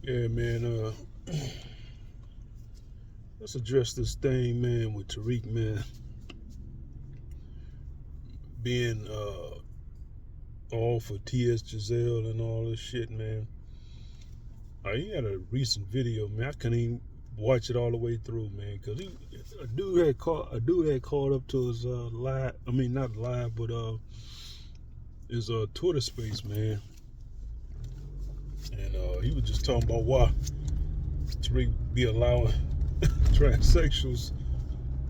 Yeah, man. Let's address this thing, man, with Tariq, man, being all for TS Giselle and all this shit, man. He had a recent video, man. I couldn't even watch it all the way through, man, because a dude had called up to his live. I mean, not live, but his Twitter space, man, and he was just talking about why Tariq be allowing transsexuals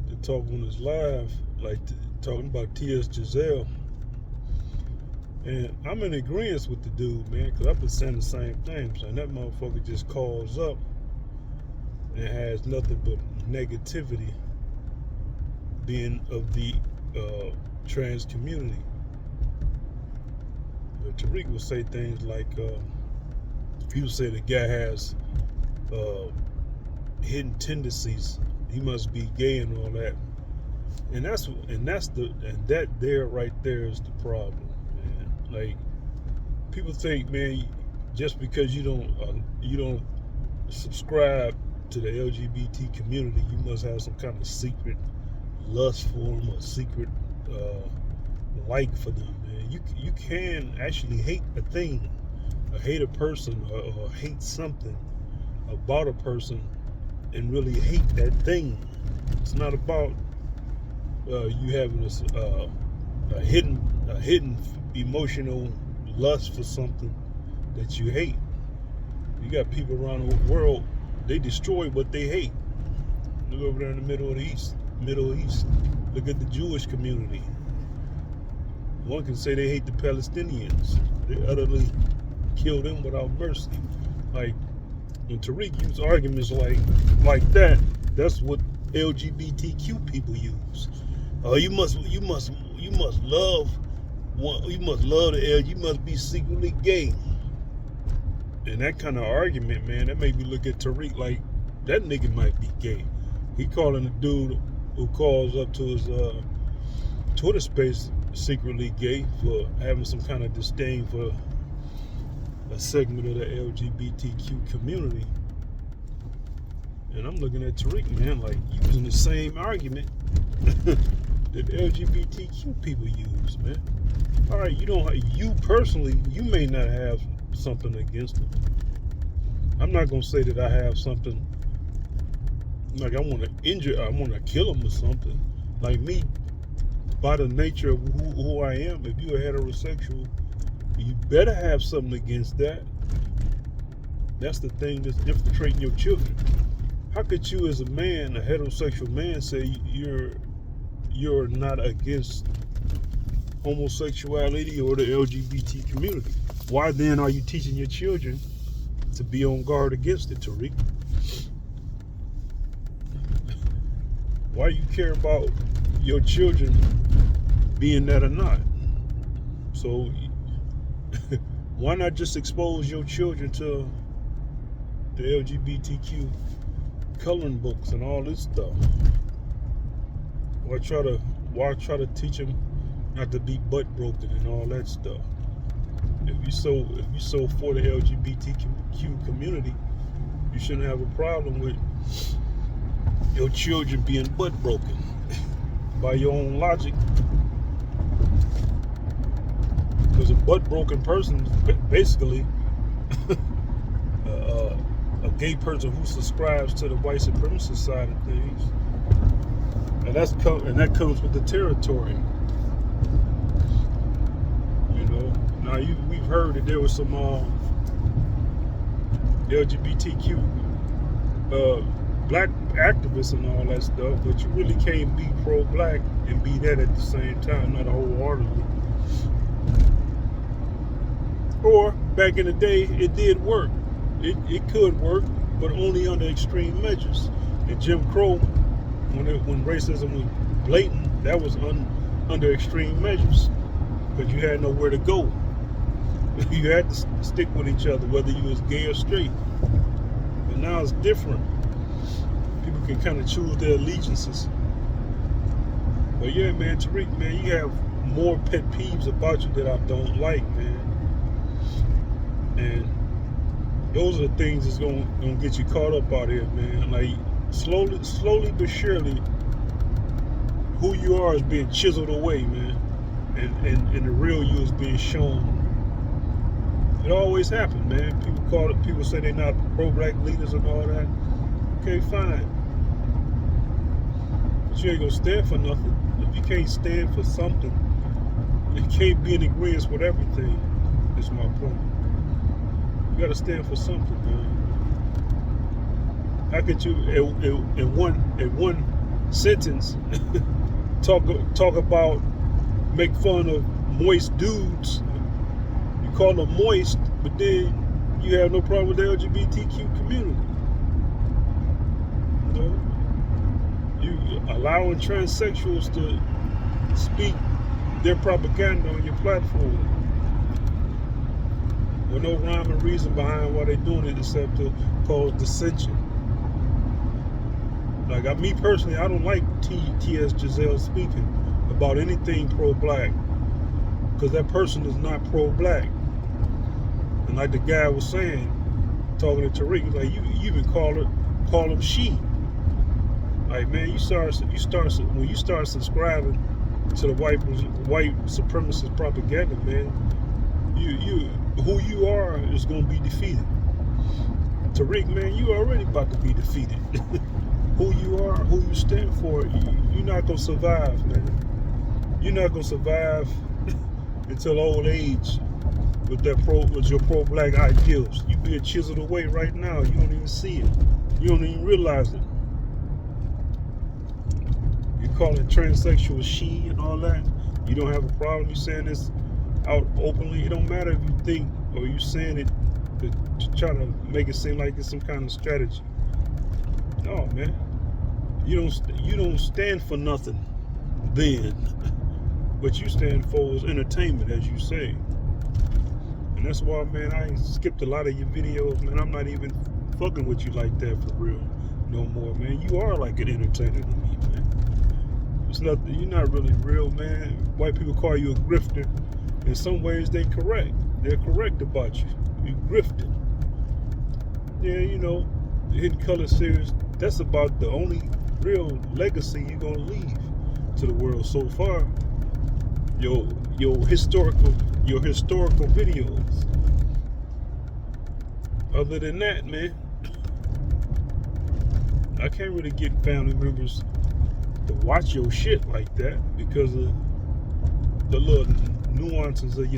to talk on his live, like talking about T.S. Giselle. And I'm in agreement with the dude, man, because I've been saying the same thing. So that motherfucker just calls up and has nothing but negativity being of the trans community. But Tariq will say things like, he would say the guy has hidden tendencies. He must be gay and all that. And that there right there is the problem, man. Like, people think, man, just because you don't subscribe to the LGBT community, you must have some kind of secret lust for them or secret like for them, man. You can actually hate a thing, or hate a person, or hate something about a person, and really hate that thing. It's not about you having a hidden emotional lust for something that you hate. You got people around the world, they destroy what they hate. Look over there in the Middle East. Look at the Jewish community. One can say they hate the Palestinians. They utterly kill them without mercy. Like, when Tariq used arguments like that, that's what LGBTQ people use. You must love the L. You must be secretly gay. And that kind of argument, man, that made me look at Tariq like that nigga might be gay. He calling a dude who calls up to his Twitter space secretly gay for having some kind of disdain for a segment of the LGBTQ community. And I'm looking at Tariq, man, like using the same argument that LGBTQ people use, man. All right, you personally, you may not have something against them. I'm not gonna say that I have something like I want to kill them or something. Like me, by the nature of who I am, if you're a heterosexual, you better have something against that. That's the thing that's infiltrating your children. How could you, as a man, a heterosexual man, say you're not against homosexuality or the LGBT community? Why then are you teaching your children to be on guard against it, Tariq? Why you care about your children being that or not? So why not just expose your children to the LGBTQ coloring books and all this stuff? Why try to teach them not to be butt broken and all that stuff? If you so for the LGBTQ community, you shouldn't have a problem with your children being butt broken. By your own logic, because a butt broken person is basically a gay person who subscribes to the white supremacist side of things, and that comes with the territory. You know, now we've heard that there was some LGBTQ black activists and all that stuff, but you really can't be pro-black and be that at the same time, not wholeheartedly. Or back in the day, it did work. It could work, but only under extreme measures. And Jim Crow, when racism was blatant, that was under extreme measures, because you had nowhere to go. You had to stick with each other, whether you was gay or straight. But now it's different. People can kind of choose their allegiances. But yeah, man, Tariq, man, you have more pet peeves about you that I don't like, man. And Those are the things that's gonna get you caught up out here, man. Like slowly but surely, who you are is being chiseled away, man, and the real you is being shown. It always happens, man. People say they're not pro-black leaders and all that. Okay, fine, but you ain't gonna stand for nothing. If you can't stand for something, you can't be in agreement with everything. Is my point. You gotta stand for something, man. How could you, in one sentence, talk about, make fun of moist dudes? You call them moist, but then you have no problem with the LGBTQ community. You know, you allowing transsexuals to speak their propaganda on your platform with no rhyme or reason behind why they're doing it except to cause dissension. Like me personally, I don't like T.S. Giselle speaking about anything pro-black, because that person is not pro-black. And like the guy was saying, talking to Tariq, like you even call him she. Like, man, when you start subscribing to the white supremacist propaganda, man, who you are is gonna be defeated. Tariq, man, you already about to be defeated. Who you are, who you stand for, you're not gonna survive, man. You're not gonna survive until old age with your pro-black ideals. You being chiseled away right now. You don't even see it. You don't even realize it. You call it transsexual she and all that. You don't have a problem you saying this out openly. It don't matter if you think or you saying it to try to make it seem like it's some kind of strategy. No, man. You don't stand for nothing then. What you stand for is entertainment, as you say. And that's why, man, I skipped a lot of your videos, man. I'm not even fucking with you like that for real no more, man. You are like an entertainer to me, man. It's nothing. You're not really real, man. White people call you a grifter. In some ways, they're correct. They're correct about you. You grifted. Yeah, you know, the Hidden Color series, that's about the only real legacy you're gonna leave to the world so far. Your historical videos. Other than that, man, I can't really get family members to watch your shit like that because of the little nuances of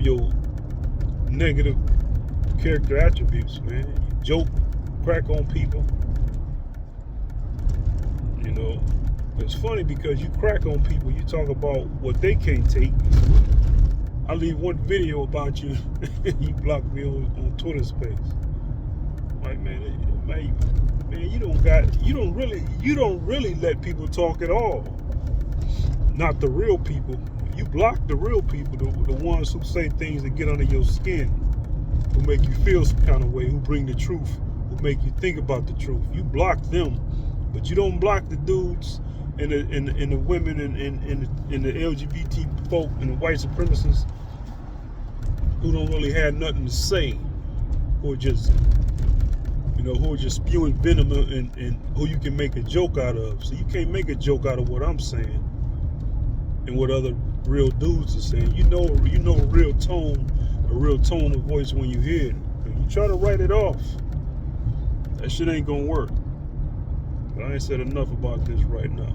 your negative character attributes, man. You joke, crack on people. You know, it's funny because you crack on people, you talk about what they can't take. I leave one video about you, you blocked me on Twitter Space. Like, man, you don't really let people talk at all. Not the real people. You block the real people, the ones who say things that get under your skin, who make you feel some kind of way, who bring the truth, who make you think about the truth. You block them, but you don't block the dudes and the women and the LGBT folk and the white supremacists who don't really have nothing to say, who are just spewing venom and who you can make a joke out of. So you can't make a joke out of what I'm saying and what other real dudes are saying. You know a real tone of voice when you hear it. If you try to write it off, that shit ain't gonna work. But I ain't said enough about this right now.